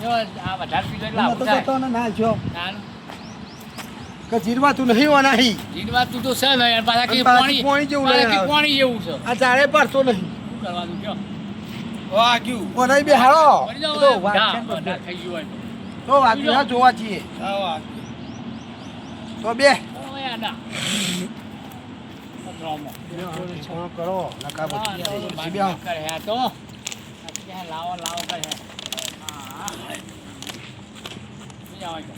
આ વધારે પીધો એટલે આવું થાય. તો ના જો તાન કે જીરવાતું નહીં હોય નહીં જીનવાતું તો છે ને યાર, પાછા કે પાછું પાણી પાણી જેવું પાછા લઈને કે આવે. પાણી જેવું છે. આ ચારે પાડતો નહીં શું કરવાનું કયો? વાગ્યું ઓનાઈ બે હાલો મરી જાઓ તો હવે. વાત ના, છે ને ના થઈ ગયું હોય તો. તો વાગ્યું ના જોવા છીએ હા વાગ્યું તો બે ઓ યાર ના. પથરામાં. ફોન કરો નકા હા, બચી તો જાય બાકી બે કરે હે તો. આ કે લાવો લાવો કરે હે. હા. નહીં આવે તો.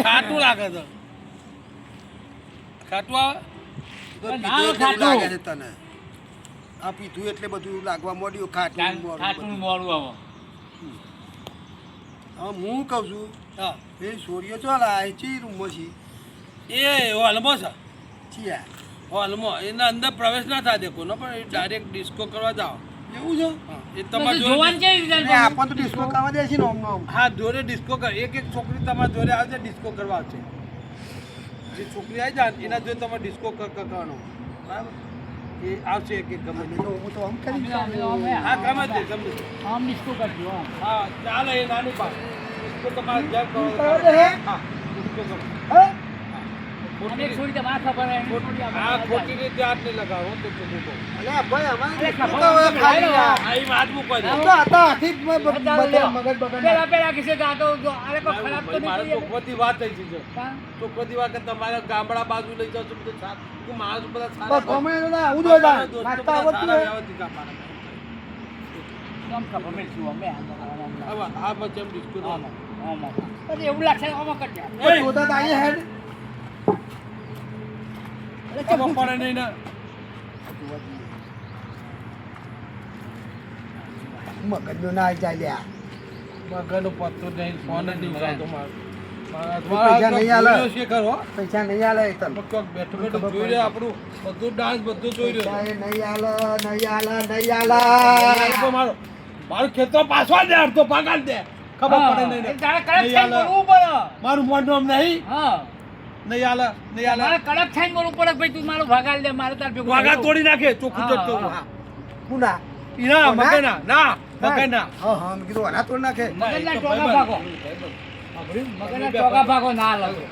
ખાટું લાગે છે ખાટું આવે તો ના, પીધું એટલે ખાટું. લાગે છે તને આ પીધું એટલે બધું લાગવા માંડ્યું ખાટું મોડું ખાટું બધું. મોડું આવે. હવે હું કહું છું હા એ સોરીઓ ચાલ આ ચી રૂમમાં છે એ હોલમાં છે ચિયા હોલમાં એના અંદર પ્રવેશ ના થાય દેખો ને પણ ડાયરેક્ટ ડિસ્કો કરવા જાઓ એવું છે હા, એ તમારે જોવાનું જોડે છે રીતે ને આપણ તો ડિસ્કો કરવા દે છે ને આમ આમ હા જોડે ડિસ્કો કર એક છોકરી તમારા જોડે આવશે ડિસ્કો કરવા આવશે જે છોકરી આવી જાય ને એના જોડે તમારે ડિસ્કો કરવાનો બરાબર એ આવશે એક ગમે તે. હું તો આમ કરી હા ગમે તે ગમે તે. આમ ડિસ્કો કરજો આમ. હા ચાલે એ નાનું પાક ડિસ્કો તમારે જ્યાં કરો કરો દે હે? હા ડિસ્કો કરો હે? અને એક છોડી તમારે ખબર હે, એક છોડી હા આપણે ખોટી રીતે હાથ નહીં લગાવો તો ચોખ્ખું કહું. અલ્યા ભાઈ અમારે અરે ડિસ્કો ખબર તો હવે નથી, ખાલી લાયો. આ. આ ઈ હાથ મૂકવા દે તો હતા હાથી જ મેં ચાલો બધા લ્યો. મગજ બગડ પેલા પેલા કિસે કે આ તો જો આને કોઈ ખરાબ તો મારે નહીં કરીએ. ચોખ્ખોથી વાત થઈ છે હા? ચોખ્ખોથી વાત કે તમારે ગામડા બાજુ લઈ જાઓ છો બધું સારું. હું માણસ બધા બસ સારા ગમે એનું ના, આવું જ હોય તાન. દોસ્તો નાખતા બધા આવડતું સારા હોય. વ્યવસ્થિત આપવાના. આમ ખબર મેળશું અમે આમ હવે આ પછી એમ ડિસ્કો આમ આમ આમ. પછી એવું લાગશે આમાં કરી દે. ઓય, જોતા તા અહીંયા હેડ. આમાં પડે નહીં ને મગજનો ના જાય લ્યા. મગરનો પત્તો નહીં ફોન જ નહીં ઉઠાવતો મારો. પૈસા નહીં આલે. જોયો છે ખરો પૈસા નહીં આલે એ તને. કોક બેઠું બેઠું જોઈ રહ્યો આપણું બધું ડાન્સ બધું જોઈ રહ્યો પૈસા એ નહીં આલે, નહીં આલે, નહીં આલે. મારો મારું ખેતર પાછો દે અડધો પાકાલ દે ખબર પડે નહીં એ ને. તારે કડક નહીં થઈને આલે. બોલવું પડે. મારું મોઢું આમ નહીં હા. નહીં આલે નહીં આલે મારે કડક થઈને બોલવું પડે ભાઈ તું મારું ભાગાલ દે મારે તાર ભેગું વાગા થવું. તોડી નાખે ચોખ્ખું હા, જટતું હા. કુના? ઈના કોના? મગના ના મગના હા, હા, મેં કીધું આના તોડ નાખે. મગજના ટોકા ભાગો. મગજના ટોકા ભાગો ના લાગો.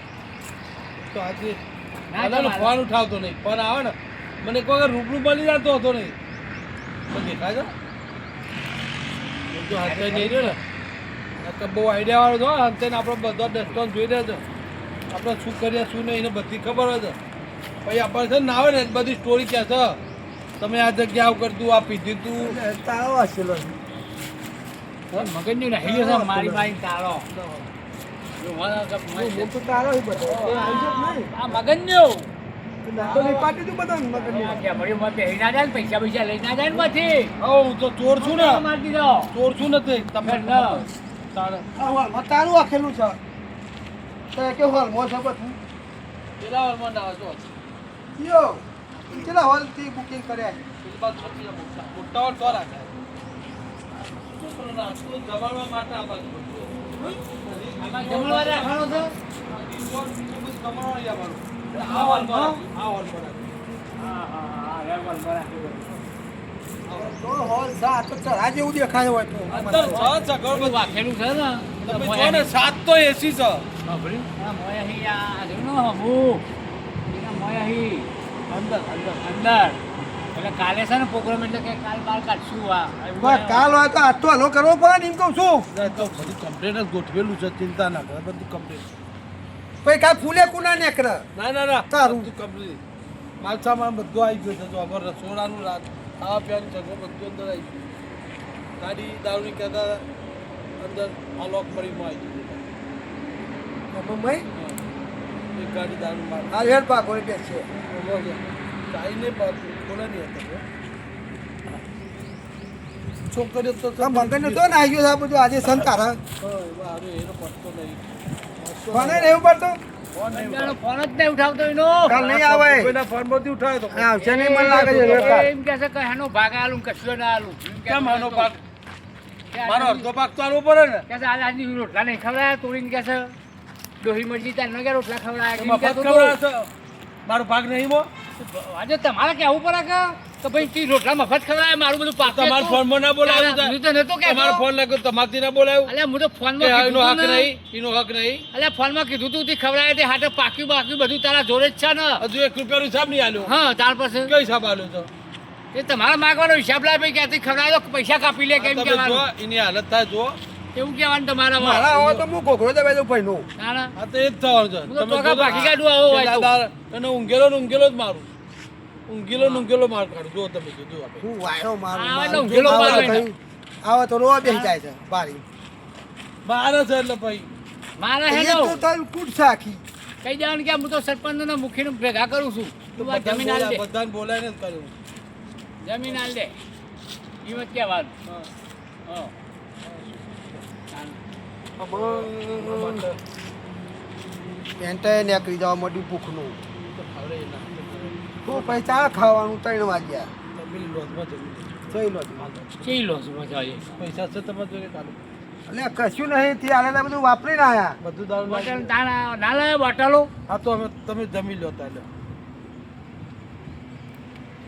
તો આજે ના દાદાનો તમારે. ફોન ઉઠાવતો નહીં ફોન આવે ને મને કોઈ વાર રૂબરૂ મળી જતો હતો નહીં તો દેખાય છે જો હાથે નહીં રહ્યો ને આ તો બહુ આઈડિયા વાળો છો અંતે આપણો બધો ડસ્ટોન જોઈ રહ્યો છે આપણે શું કરીએ શું નહીં એને બધી ખબર હોય છે પછી આપણે છે ને ના આવે ને બધી સ્ટોરી કહે છે તમે આ જગ્યા આવું કરતું આ પીધું તું તારો હસેલો છે. મગજનું નહીં છે મારી મારી તારો જો વાળા કપ હું તો તારો ય બધો. એ આવી છે જ નહીં. આ મગજનું નાતો નહીં પાટી તું બધાને મગજની. આ કેમરી માં બેહી ના જાય ને પૈસા પૈસા લઈ ના જાય ને પછી હા હું તો ચોર છું ને મારી દીધો ચોર છું નથી તમે ન. તારે આ હોલમાં તારું આખેલું છે. તે કે હોલમાં છે બધું? પેલા વારમાં ના આવજો યો, કેટલા હોલથી બુકિંગ કર્યા? પેલી બાજુ છોકરી મોટા મોટા વાળ તો રાખે છોકરોના સ્કૂલ જમાડવા માટે આ બાજુ આમાં જમણવાર રાખવાનો છે હા હા રેવલ બરાબર તો હોલ છે, આ તો ચઢા જેવું દેખાય હોય તો. પેલું વાખેલું છે ને સાંભળ્યું? આ મોયા હી આ જોનો હમુ એના મોયા હી અંદર એટલે કાલે છે ને પ્રોગ્રામ એટલે કે કાલ બાર કાઢશું આ બસ કાલ હોય તો આજ તો હલો કરવો પડે ને એમ કહું છું. કમ્પ્લેટ ગોઠવેલું છે ચિંતા ના કરે બધું કમ્પ્લેટ પછી કાલ ફૂલે કુના નેકરે. ના તારું. બધું કમ્પ્લેટ માલ સામાન બધું આવી ગયું છે તો અમારે રસોડાનું રાત ખાવા પીવાની સગવડ બધું અંદર આવી ગયું ગાડી દારૂની કહેતા અંદર અલોક મરીમાં આવી ગયું ભાઈ એક ગાડી દારૂ માર આ હેડ પાકો કે છે. ચાઈને બોલે નહીં હતા છોકરીઓ તો મગજનો તો ના આવ્યો છે આ બધું આજે સંતારા. હારું એનો પડતો નહીં કોને રહેવું પડતું? અંજાનો ફોન જ નહીં ઉઠાવતો એનો કાલ નહીં આવે. કોઈના ફોનમાંથી ઉઠાવ્યો તો આવશે નહીં મને લાગે છે હવે કાલ. એમ કે છે કે એનો ભાગ આલું કશું ના આલું કેમ આનો ભાગ મારો અડધો ભાગ તો આલવો પડે ને કે છે આજની રોટલા નહીં ખવડાયા તોડીને કે છે ડોહી મરજી તાર ન કે રોટલા ખવડાયા એમાં એમ ભાગ કહેતો ખબર હતો. છે મારો ભાગ નહીં મો આજે તમારે કેવું પડે કે તો ભાઈ તી રોટલા મફત ખવડાવે મારું બધું પાક તમારા ફોનમાં ના બોલાવ્યું હું તો નતો કે તમારો ફોન લાગ્યો તમારથી ના બોલાવ્યું અલ્યા હું તો કે ફોનમાં એનો કીધું હક તું ને. નહીં એનો હક નહીં અલ્યા ફોનમાં કીધું તું તે ખવડાવે તે હાટે પાક્યું બાક્યું બધું તારા જોડે જ છે ને હજુ 1 રૂપિયાનો હિસાબ નહીં આલ્યો હા તાર પાસે કયો હિસાબ આલ્યો તો એ તમારા માગવાનો હિસાબ લાવે ભાઈ ક્યાંથી ખવડાવે તો પૈસા કાપી લે કેમ તમે જો કહેવાનું એની હાલત થાય જો એવું કહેવાનું તમારા મારા આવો તો હું ઘોઘરો દબાઈ દઉં ભાઈનો નાના આ તો એ જ થવાનું છે હું તો ટોકા ભાગી કાઢું આવો હોય તો. તને ઊંઘેલો ને ઊંઘેલો જ મારું ઊંઘેલો ને ઊંઘેલો માર કાઢું જો તમે કીધું આપણે હું વાયો મારું આ મારું. એટલે ઊંઘેલો આવો મારો તો એને. આવો તો રોવા બેસી જાય છે બારી બાર છે એટલે ભાઈ મારા એ હેલો તો તારું કૂટ છે આખી કઈ દેવાનું કે હું તો સરપંચ ને મુખી ભેગા કરું છું તું આ જમીન આલ દે બધાને બોલાવીને જ કર્યું જમીન આલ દે હિંમત કહેવાનું હા પેન્ટે નીકળી જવા માંડ્યું ભૂખનું તો ખાવડે ના તું પૈસા ખાવાનું 3 વાગ્યા તમિલ લોજમાં જમી જઈ લો ચી લો છું મજા આવી પૈસા છે તમારે જોડે કાઢો એટલે કશું નહીં તે આલે બધું વાપરીને આયા બધું દારૂ બોટલ નાખી. તારા ના લાવે બોટલો હા તો હવે તમે જમી લો તાલે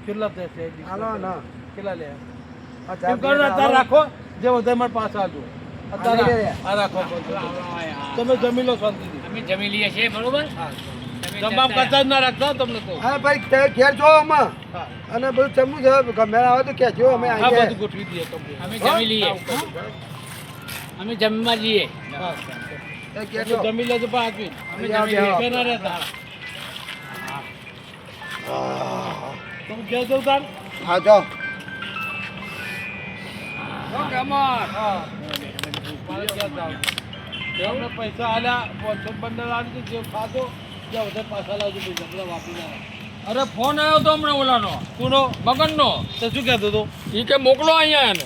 કેટલા થશે હાલો ના કેટલા લે આ ચા એમ કરો ને અત્યારે રાખો જે વધારે મારે પાછા આવજો આ અત્યારે લઈ લે. આ રાખો તમે જમી લો શાંતિથી અમે જમી લઈએ છીએ બરોબર જમવા કચા જ ના રાખતા હો તમને કહું હા ભાઈ તે ઘેર જો આમાં હા અને બધું ચમનું છે ગમે આવે તો કહેજો અમે હા આવીએ બધું ગોઠવી દઈએ તમને અમે જમી લઈએ અમે જમવા જઈએ હા એ કહેજો. તમે જમી લેજો પણ આપી અમે યા જમી લઈએ બે. ના રહેતા તમે કહેજો તાર હા જો હા મારે ક્યાં જાવ આપણે પૈસા આલ્યા 500 બંડલ આલી જે ખાધો જ્યાં વધારે પાછા લાવજો પૈસા બધા વાપરી ના અરે ફોન આવ્યો તો હમણાં ઓલાનો કોનો મગનનો તો શું કહેતો હતો એ કે મોકલો અહીંયા એને